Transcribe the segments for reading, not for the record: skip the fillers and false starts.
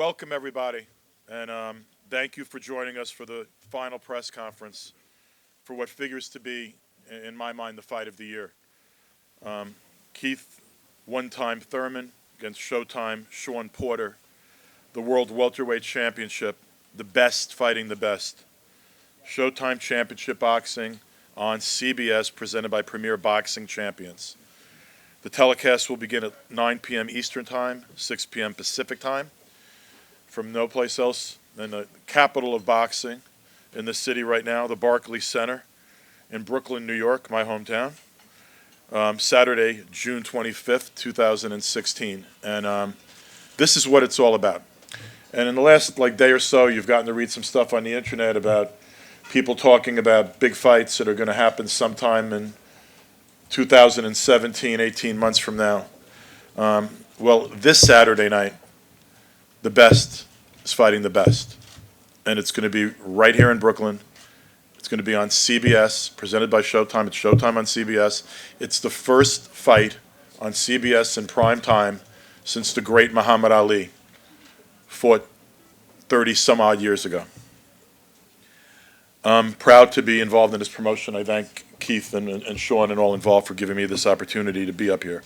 Welcome, everybody, and thank you for joining us for the final press conference for what figures to be, in my mind, the fight of the year. Keith, one-time Thurman against Showtime, Shawn Porter, the World Welterweight Championship, the best fighting the best. Showtime Championship Boxing on CBS, presented by Premier Boxing Champions. The telecast will begin at 9 p.m. Eastern Time, 6 p.m. Pacific Time, from no place else than the capital of boxing in the city right now, the Barclays Center in Brooklyn, New York, my hometown. Saturday, June 25th, 2016. And this is what it's all about. And in the last day or so, you've gotten to read some stuff on the internet about people talking about big fights that are going to happen sometime in 2017, 18 months from now. Well, this Saturday night, the best is fighting the best. And it's going to be right here in Brooklyn. It's going to be on CBS, presented by Showtime. It's Showtime on CBS. It's the first fight on CBS in prime time since the great Muhammad Ali fought 30-some-odd years ago. I'm proud to be involved in this promotion. I thank Keith and Shawn and all involved for giving me this opportunity to be up here.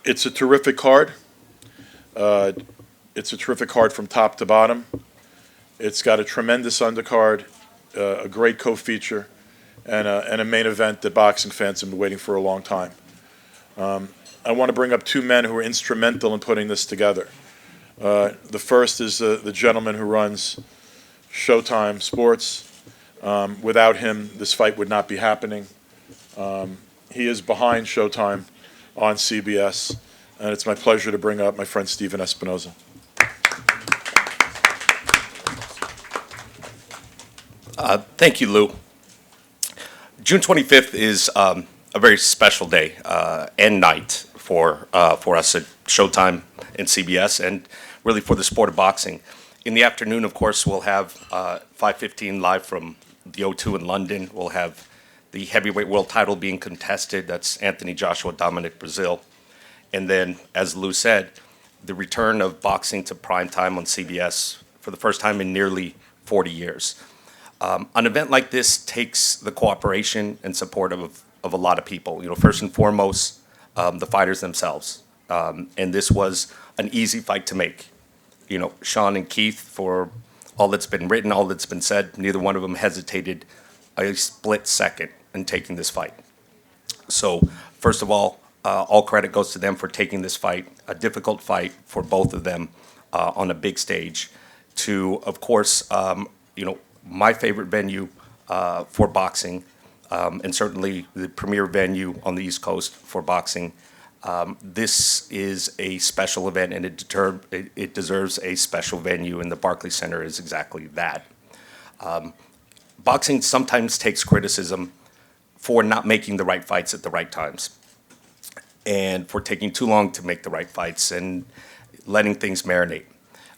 It's a terrific card. It's a terrific card from top to bottom. It's got a tremendous undercard, a great co-feature, and a main event that boxing fans have been waiting for a long time. I want to bring up two men who were instrumental in putting this together. The first is the gentleman who runs Showtime Sports. Without him, this fight would not be happening. He is behind Showtime on CBS, and it's my pleasure to bring up my friend Steven Espinoza. Thank you, Lou. June 25th is a very special day and night for us at Showtime and CBS, and really for the sport of boxing. In the afternoon, of course, we'll have 5:15 live from the O2 in London. We'll have the heavyweight world title being contested. That's Anthony Joshua, Dominic Brazil. And then, as Lou said, the return of boxing to prime time on CBS for the first time in nearly 40 years. An event like this takes the cooperation and support of a lot of people. First and foremost, the fighters themselves. And this was an easy fight to make. Shawn and Keith, for all that's been written, all that's been said, neither one of them hesitated a split second in taking this fight. So, first of all credit goes to them for taking this fight, a difficult fight for both of them on a big stage, to, of course, my favorite venue for boxing, and certainly the premier venue on the East Coast for boxing. This is a special event, and it deserves a special venue, and the Barclays Center is exactly that. Boxing sometimes takes criticism for not making the right fights at the right times, and for taking too long to make the right fights and letting things marinate.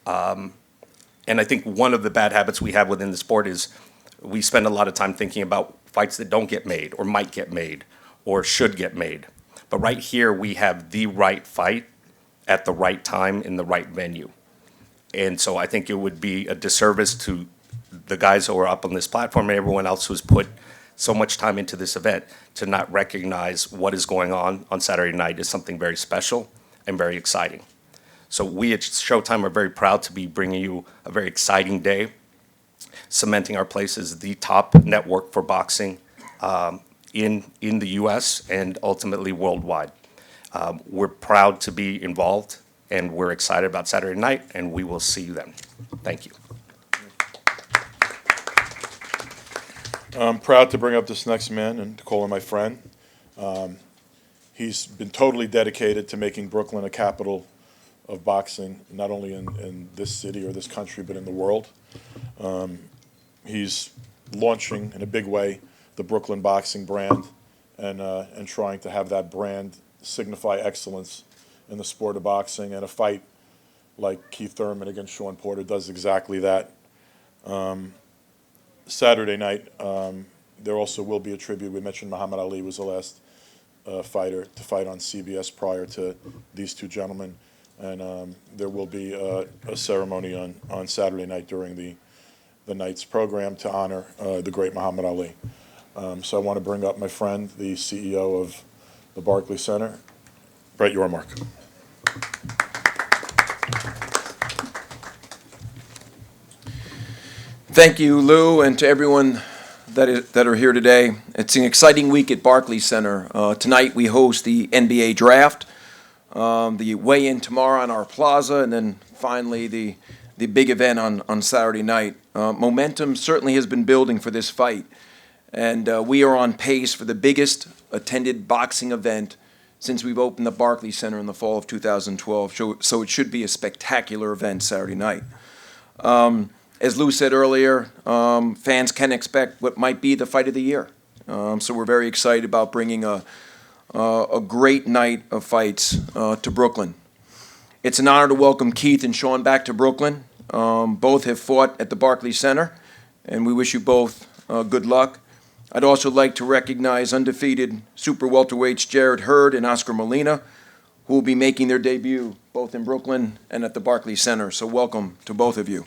And I think one of the bad habits we have within the sport is we spend a lot of time thinking about fights that don't get made or might get made or should get made. But right here, we have the right fight at the right time in the right venue. And so I think it would be a disservice to the guys who are up on this platform and everyone else who's put so much time into this event to not recognize what is going on Saturday night is something very special and very exciting. So we at Showtime are very proud to be bringing you a very exciting day, cementing our place as the top network for boxing in the U.S. and ultimately worldwide. We're proud to be involved, and we're excited about Saturday night, and we will see you then. Thank you. I'm proud to bring up this next man and to call him my friend. He's been totally dedicated to making Brooklyn a capital of boxing, not only in this city or this country, but in the world. He's launching in a big way the Brooklyn boxing brand and trying to have that brand signify excellence in the sport of boxing. And a fight like Keith Thurman against Shawn Porter does exactly that. Saturday night, there also will be a tribute. We mentioned Muhammad Ali was the last fighter to fight on CBS prior to these two gentlemen. And there will be a ceremony on Saturday night during the night's program to honor the great Muhammad Ali. So I want to bring up my friend, the CEO of the Barclays Center, Brett Yormark. Thank you, Lou, and to everyone that are here today. It's an exciting week at Barclays Center. Tonight we host the NBA Draft, the weigh-in tomorrow on our plaza, and then finally the big event on Saturday night. Momentum certainly has been building for this fight, and we are on pace for the biggest attended boxing event since we've opened the Barclays Center in the fall of 2012. So it should be a spectacular event Saturday night. As Lou said earlier, fans can expect what might be the fight of the year. So we're very excited about bringing a great night of fights to Brooklyn. It's an honor to welcome Keith and Shawn back to Brooklyn. Both have fought at the Barclays Center, and we wish you both good luck. I'd also like to recognize undefeated super welterweights Jarrett Hurd and Óscar Molina, who will be making their debut both in Brooklyn and at the Barclays Center. So welcome to both of you.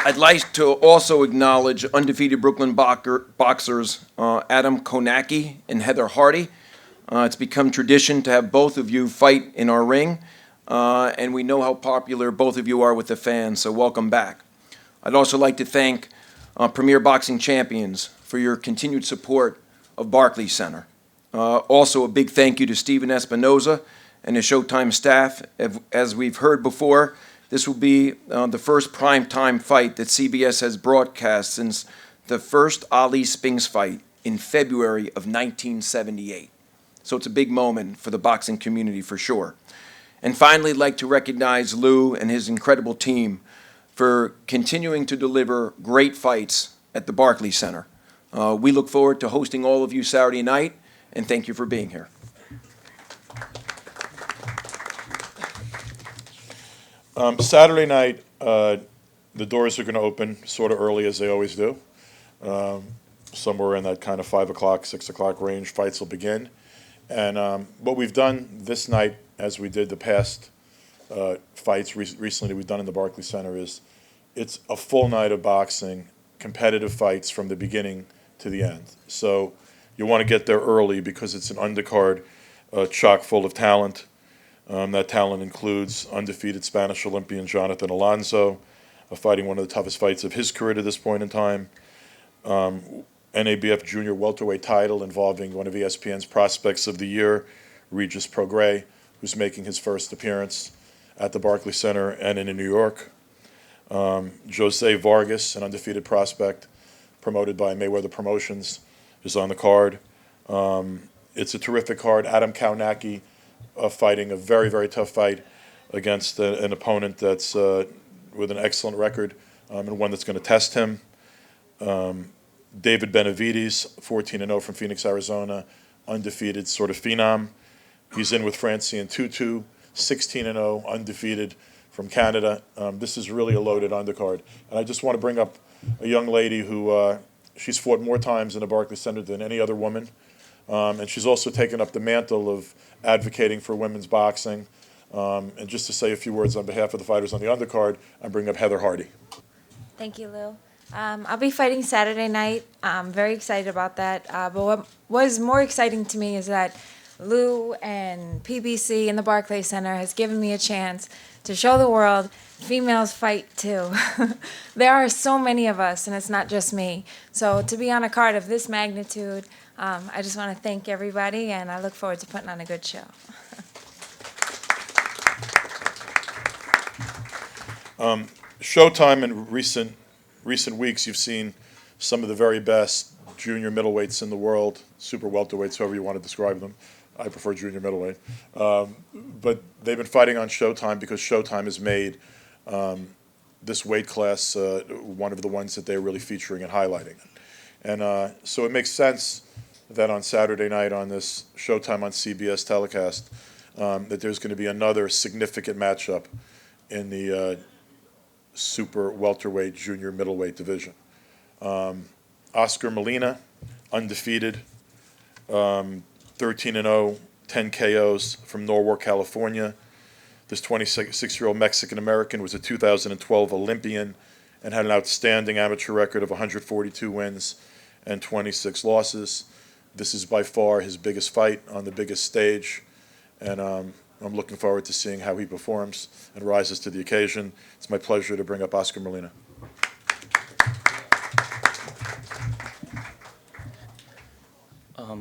I'd like to also acknowledge undefeated Brooklyn boxers Adam Konacki and Heather Hardy. It's become tradition to have both of you fight in our ring, and we know how popular both of you are with the fans, so welcome back. I'd also like to thank Premier Boxing Champions for your continued support of Barclays Center. Also, a big thank you to Steven Espinoza and the Showtime staff. As we've heard before, this will be the first primetime fight that CBS has broadcast since the first Ali Spinks fight in February of 1978. So it's a big moment for the boxing community for sure. And finally, I'd like to recognize Lou and his incredible team for continuing to deliver great fights at the Barclays Center. We look forward to hosting all of you Saturday night, and thank you for being here. Saturday night, the doors are going to open sort of early as they always do. Somewhere in that kind of 5 o'clock, 6 o'clock range, fights will begin. And what we've done this night, as we did the past fights recently we've done in the Barclays Center, is it's a full night of boxing, competitive fights from the beginning to the end. So you want to get there early because it's an undercard chock full of talent. That talent includes undefeated Spanish Olympian Jonathan Alonso, fighting one of the toughest fights of his career to this point in time. NABF junior welterweight title involving one of ESPN's prospects of the year, Regis Prograis, who's making his first appearance at the Barclays Center and in New York. Jose Vargas, an undefeated prospect promoted by Mayweather Promotions, is on the card. It's a terrific card. Adam Konacki fighting a very, very tough fight against an opponent that's with an excellent record and one that's going to test him. David Benavides, 14-0 from Phoenix, Arizona, undefeated sort of phenom. He's in with Francine Tutu, 16-0, undefeated from Canada. This is really a loaded undercard. And I just want to bring up a young lady who she's fought more times in the Barclays Center than any other woman. And she's also taken up the mantle of advocating for women's boxing. And just to say a few words on behalf of the fighters on the undercard, I bring up Heather Hardy. Thank you, Lou. I'll be fighting Saturday night. I'm very excited about that. But what was more exciting to me is that Lou and PBC and the Barclays Center has given me a chance to show the world females fight too. There are so many of us, and it's not just me. So to be on a card of this magnitude, I just want to thank everybody, and I look forward to putting on a good show. Showtime in recent weeks, you've seen some of the very best junior middleweights in the world, super welterweights, however you want to describe them. I prefer junior middleweight. But they've been fighting on Showtime because Showtime has made this weight class one of the ones that they're really featuring and highlighting. And so it makes sense that on Saturday night on this Showtime on CBS telecast that there's going to be another significant matchup in the super welterweight junior middleweight division. Óscar Molina, undefeated, 13-0, 10 KOs from Norwalk, California. This 26-year-old Mexican-American was a 2012 Olympian and had an outstanding amateur record of 142 wins and 26 losses. This is by far his biggest fight on the biggest stage, and I'm looking forward to seeing how he performs and rises to the occasion. It's my pleasure to bring up Óscar Molina.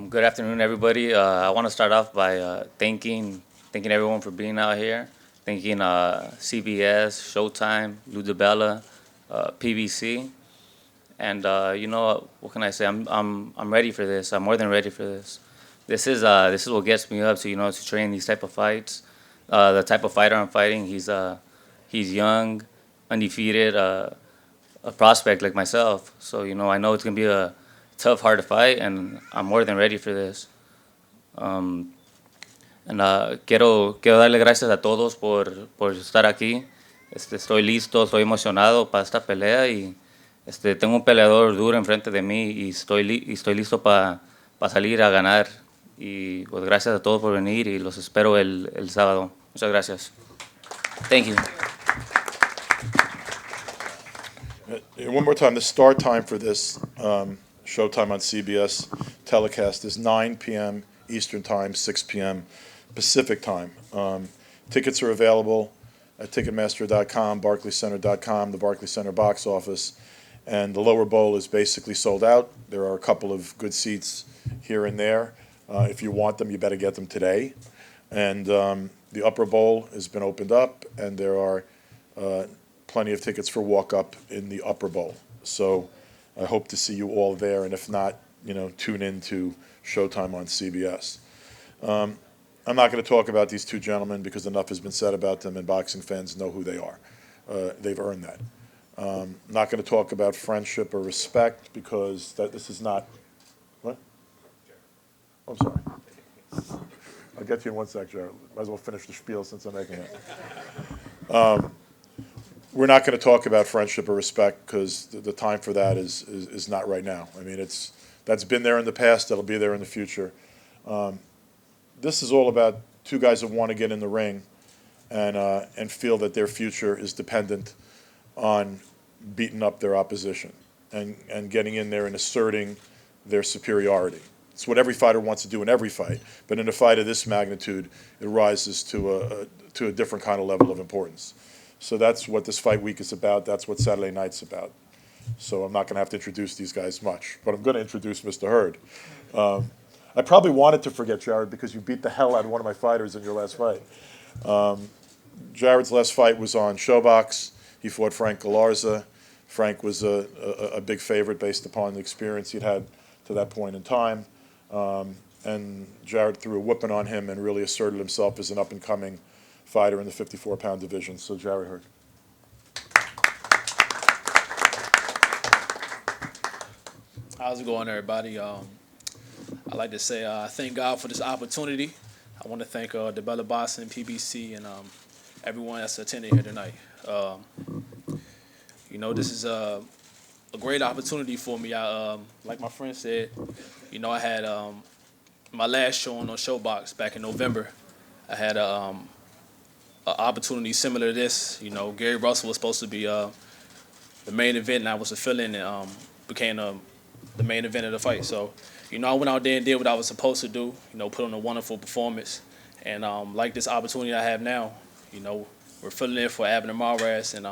Good afternoon, everybody. I want to start off by thanking everyone for being out here. Thanking CBS, Showtime, Lou DiBella, PBC, and what can I say? I'm ready for this. I'm more than ready for this. This is what gets me up to train these type of fights. The type of fighter I'm fighting, he's young, undefeated, a prospect like myself. So I know it's gonna be a tough, hard to fight, and I'm more than ready for this. Quiero darle gracias a todos por estar aquí. Estoy listo, estoy emocionado para esta pelea y tengo un peleador duro enfrente de mí y estoy listo para salir a ganar. Y pues gracias a todos por venir y los espero el sábado. Muchas gracias. Thank you. One more time, the start time for this Showtime on CBS telecast is 9 p.m. Eastern Time, 6 p.m. Pacific Time. Tickets are available at Ticketmaster.com, BarclaysCenter.com, the Barclays Center box office, and the lower bowl is basically sold out. There are a couple of good seats here and there. If you want them, you better get them today. And the upper bowl has been opened up, and there are plenty of tickets for walk-up in the upper bowl. So I hope to see you all there, and if not, tune in to Showtime on CBS. I'm not going to talk about these two gentlemen because enough has been said about them, and boxing fans know who they are. They've earned that. I'm not going to talk about friendship or respect because this is not. What? Oh, I'm sorry. I'll get to you in one sec, Jared. Might as well finish the spiel since I'm making it. We're not going to talk about friendship or respect because the time for that is not right now. I mean, that's been there in the past. That'll be there in the future. This is all about two guys that want to get in the ring and feel that their future is dependent on beating up their opposition and getting in there and asserting their superiority. It's what every fighter wants to do in every fight, but in a fight of this magnitude, it rises to a different kind of level of importance. So that's what this fight week is about. That's what Saturday night's about. So I'm not going to have to introduce these guys much, but I'm going to introduce Mr. Hurd. I probably wanted to forget Jared because you beat the hell out of one of my fighters in your last fight. Jared's last fight was on Showbox. He fought Frank Galarza. Frank was a big favorite based upon the experience he'd had to that point in time. And Jared threw a whooping on him and really asserted himself as an up-and-coming fighter in the 54-pound division. So Jared Hurd. How's it going, everybody? I'd like to say thank God for this opportunity. I want to thank DiBella Boxing, PBC, and everyone that's attending here tonight. This is a great opportunity for me. Like my friend said, I had my last showing on Showbox back in November. I had an opportunity similar to this. Gary Russell was supposed to be the main event, and I was a fill-in and became the main event of the fight. So, I went out there and did what I was supposed to do, put on a wonderful performance. And like this opportunity I have now, we're filling in for Abner Mares and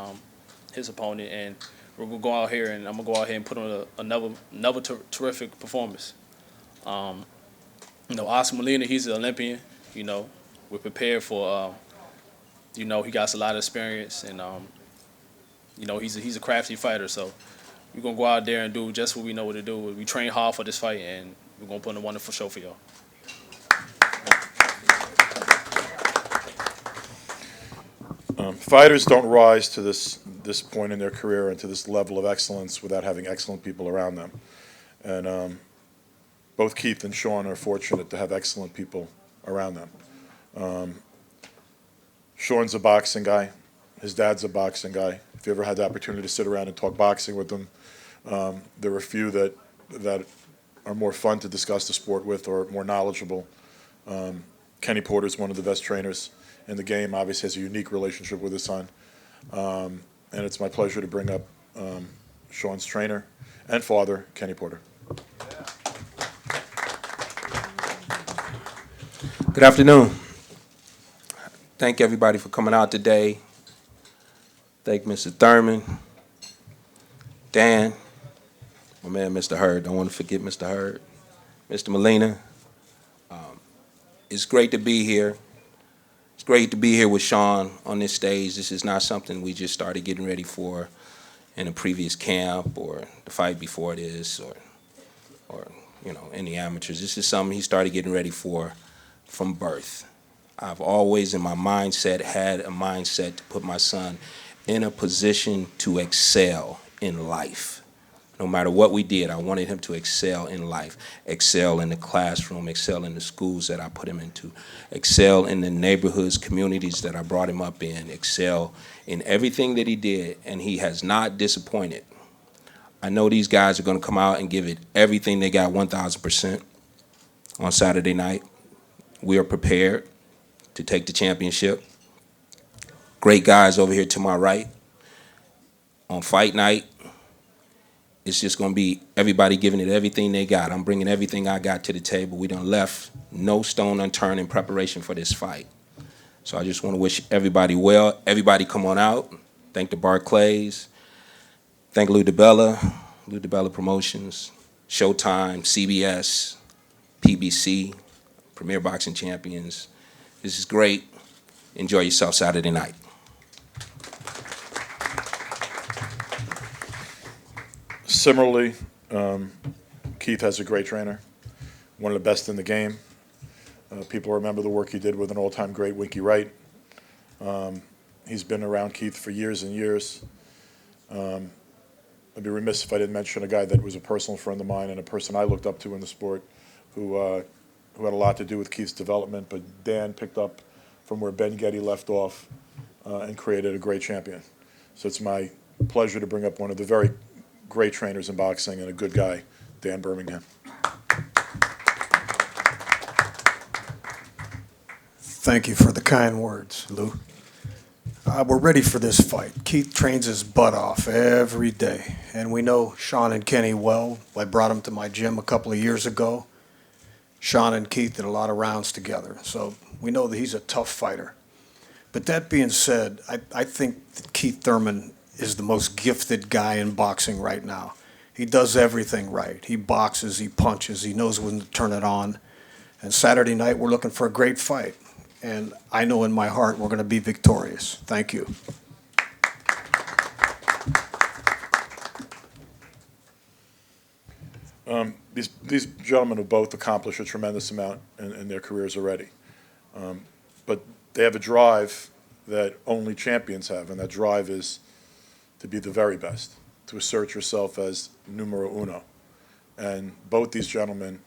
his opponent, and we're going to go out here, and I'm going to go out here and put on another terrific performance. Óscar Molina, he's an Olympian. We're prepared for, he got a lot of experience, and, he's a crafty fighter. So we're going to go out there and do just what we know what to do. We train hard for this fight, and we're going to put on a wonderful show for y'all. Fighters don't rise to this point in their career and to this level of excellence without having excellent people around them. And both Keith and Shawn are fortunate to have excellent people around them. Shawn's a boxing guy. His dad's a boxing guy. If you ever had the opportunity to sit around and talk boxing with them, there were a few that are more fun to discuss the sport with or more knowledgeable. Kenny Porter is one of the best trainers in the game. Obviously has a unique relationship with his son. And it's my pleasure to bring up Shawn's trainer and father, Kenny Porter. Good afternoon. Thank everybody for coming out today. Thank Mr. Thurman, Dan, my man Mr. Hurd. Don't want to forget Mr. Hurd, Mr. Molina. It's great to be here. It's great to be here with Shawn on this stage. This is not something we just started getting ready for in a previous camp or the fight before this or in the amateurs. This is something he started getting ready for from birth. I've always in my mindset had a mindset to put my son in a position to excel in life. No matter what we did, I wanted him to excel in life, excel in the classroom, excel in the schools that I put him into, excel in the neighborhoods, communities that I brought him up in, excel in everything that he did, and he has not disappointed. I know these guys are going to come out and give it everything they got, 1,000% on Saturday night. We are prepared to take the championship. Great guys over here to my right. On fight night, it's just going to be everybody giving it everything they got. I'm bringing everything I got to the table. We done left no stone unturned in preparation for this fight. So I just want to wish everybody well. Everybody come on out. Thank the Barclays. Thank Lou DiBella Promotions, Showtime, CBS, PBC, Premier Boxing Champions. This is great. Enjoy yourself Saturday night. Similarly, Keith has a great trainer, one of the best in the game. People remember the work he did with an all-time great, Winky Wright. He's been around Keith for years and years. I'd be remiss if I didn't mention a guy that was a personal friend of mine and a person I looked up to in the sport who had a lot to do with Keith's development, but Dan picked up from where Ben Getty left off and created a great champion. So it's my pleasure to bring up one of the very great trainers in boxing and a good guy, Dan Birmingham. Thank you for the kind words, Lou. We're ready for this fight. Keith trains his butt off every day, and we know Shawn and Kenny well. I brought them to my gym a couple of years ago. Shawn and Keith did a lot of rounds together, so we know that he's a tough fighter. But that being said, I think that Keith Thurman is the most gifted guy in boxing right now. He does everything right. He boxes, he punches, he knows when to turn it on. And Saturday night, we're looking for a great fight. And I know in my heart we're going to be victorious. Thank you. These gentlemen have both accomplished a tremendous amount in their careers already. But they have a drive that only champions have, and that drive is to be the very best, to assert yourself as numero uno. And both these gentlemen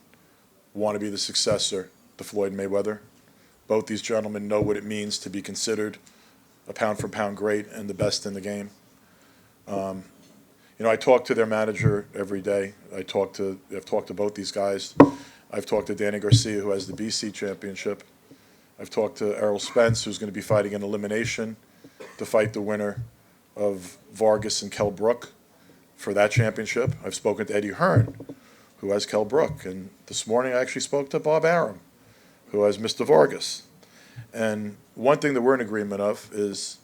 want to be the successor to Floyd Mayweather. Both these gentlemen know what it means to be considered a pound-for-pound great and the best in the game. I talk to their manager every day. I've talked to both these guys. I've talked to Danny Garcia, who has the BC championship. I've talked to Errol Spence, who's going to be fighting an elimination to fight the winner of Vargas and Kell Brook for that championship. I've spoken to Eddie Hearn, who has Kell Brook. And this morning I actually spoke to Bob Arum, who has Mr. Vargas. And one thing that we're in agreement of is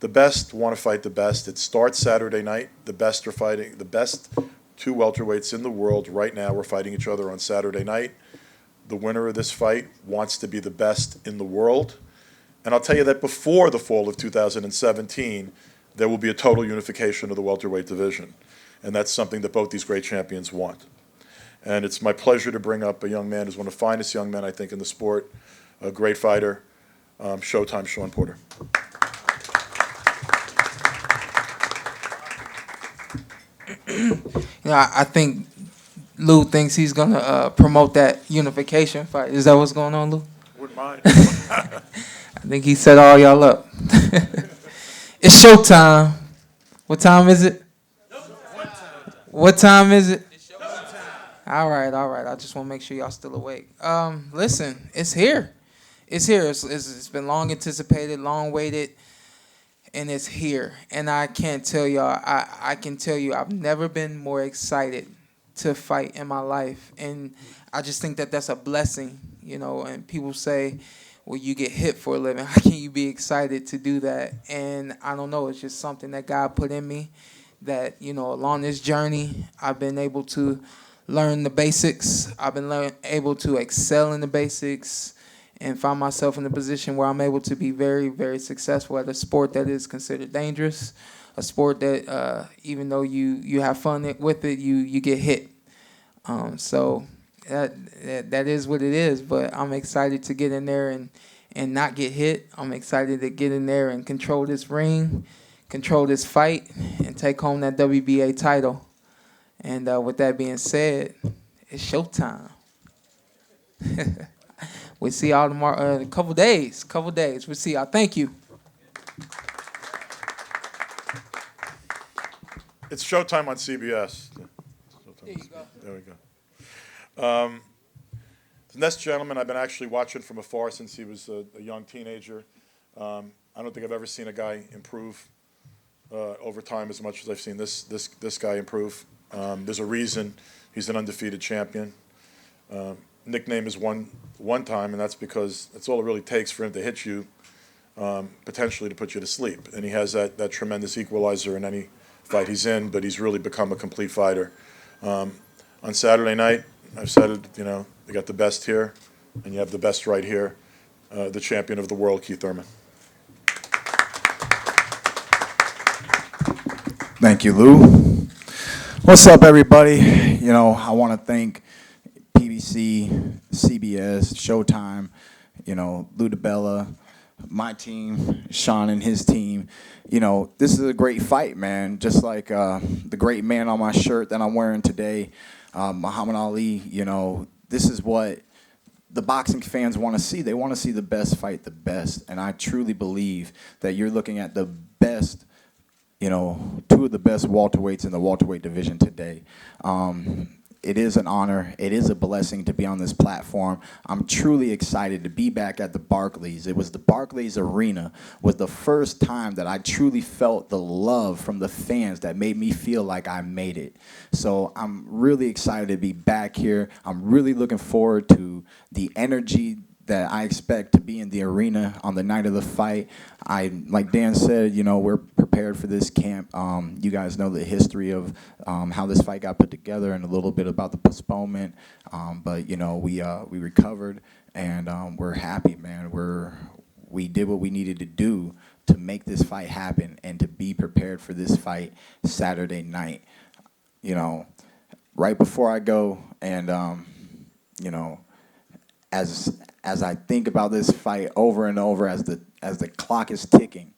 the best want to fight the best. It starts Saturday night. The best are fighting. The best two welterweights in the world right now are fighting each other on Saturday night. The winner of this fight wants to be the best in the world. And I'll tell you that before the fall of 2017, there will be a total unification of the welterweight division. And that's something that both these great champions want. And it's my pleasure to bring up a young man who's one of the finest young men, I think, in the sport, a great fighter, Showtime Shawn Porter. I think Lou thinks he's going to promote that unification fight. Is that what's going on, Lou? Wouldn't mind. I think he set all y'all up. It's showtime. What time is it? What time is it? All right, all right. I just want to make sure y'all still awake. Listen, it's here. It's here. It's been long anticipated, long waited, and it's here. And I can't tell y'all. I can tell you, I've never been more excited to fight in my life, and I just think that that's a blessing, you know. And people say, "Well, you get hit for a living. How can you be excited to do that?" And I don't know. It's just something that God put in me. That, you know, along this journey, I've been able to learn the basics. I've been able to excel in the basics and find myself in a position where I'm able to be very, very successful at a sport that is considered dangerous, a sport that even though you have fun with it, you get hit. So that is what it is, but I'm excited to get in there and not get hit. I'm excited to get in there and control this ring, control this fight, and take home that WBA title. And with that being said, it's showtime. We'll see y'all tomorrow, a couple days. We'll see y'all. Thank you. It's showtime on CBS. There you go. There we go. The next gentleman I've been actually watching from afar since he was a young teenager. I don't think I've ever seen a guy improve over time as much as I've seen this guy improve. There's a reason he's an undefeated champion. Nickname is one time, and that's because that's all it really takes for him to hit you, potentially to put you to sleep. And he has that tremendous equalizer in any fight he's in, but he's really become a complete fighter. On Saturday night, I've said it, you know, you got the best here, and you have the best right here, the champion of the world, Keith Thurman. Thank you, Lou. What's up, everybody? You know, I want to thank PBC, CBS, Showtime, you know, Lou DiBella, my team, Shawn and his team. You know, this is a great fight, man. Just like the great man on my shirt that I'm wearing today, Muhammad Ali, you know, this is what the boxing fans want to see. They want to see the best fight the best. And I truly believe that you're looking at the best, you know, two of the best welterweights in the welterweight division today. It is an honor. It is a blessing to be on this platform. I'm truly excited to be back at the Barclays. It was the Barclays Arena was the first time that I truly felt the love from the fans that made me feel like I made it. So I'm really excited to be back here. I'm really looking forward to the energy that I expect to be in the arena on the night of the fight. Like Dan said, you know, we're prepared for this camp. You guys know the history of how this fight got put together and a little bit about the postponement. But you know, we recovered and we're happy, man. We did what we needed to do to make this fight happen and to be prepared for this fight Saturday night. You know, right before I go and you know, as I think about this fight over and over, as the clock is ticking,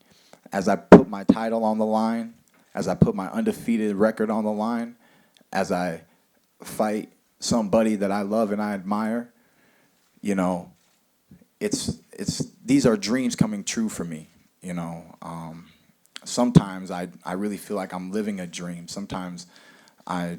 as I put my title on the line, as I put my undefeated record on the line, as I fight somebody that I love and I admire, you know, these are dreams coming true for me. You know, sometimes I really feel like I'm living a dream. Sometimes I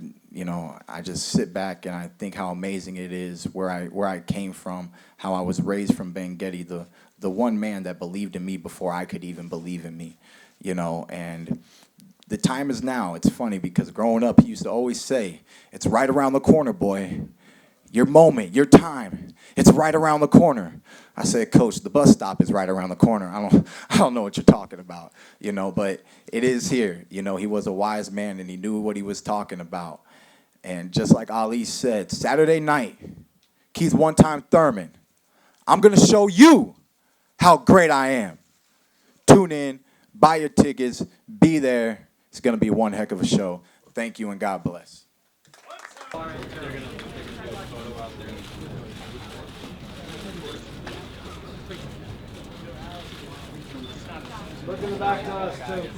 just sit back and I think how amazing it is where I came from, how I was raised from Bangladesh, the one man that believed in me before I could even believe in me, you know. And the time is now. It's funny because growing up, he used to always say, "It's right around the corner, boy. Your moment, your time, it's right around the corner." I said, "Coach, the bus stop is right around the corner. I don't know what you're talking about, you know, but it is here." You know, he was a wise man and he knew what he was talking about. And just like Ali said, Saturday night, Keith one-time Thurman, I'm going to show you how great I am. Tune in, buy your tickets, be there. It's going to be one heck of a show. Thank you and God bless. Look in the back to us, too.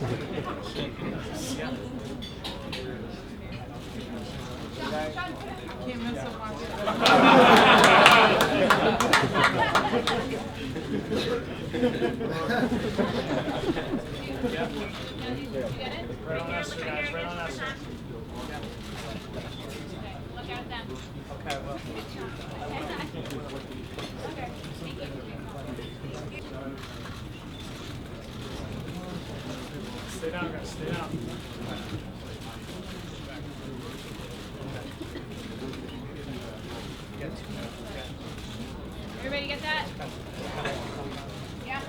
Right on us, you guys. Right on us. Okay, well. Stay down, guys. Stay down. Everybody get that? Yeah.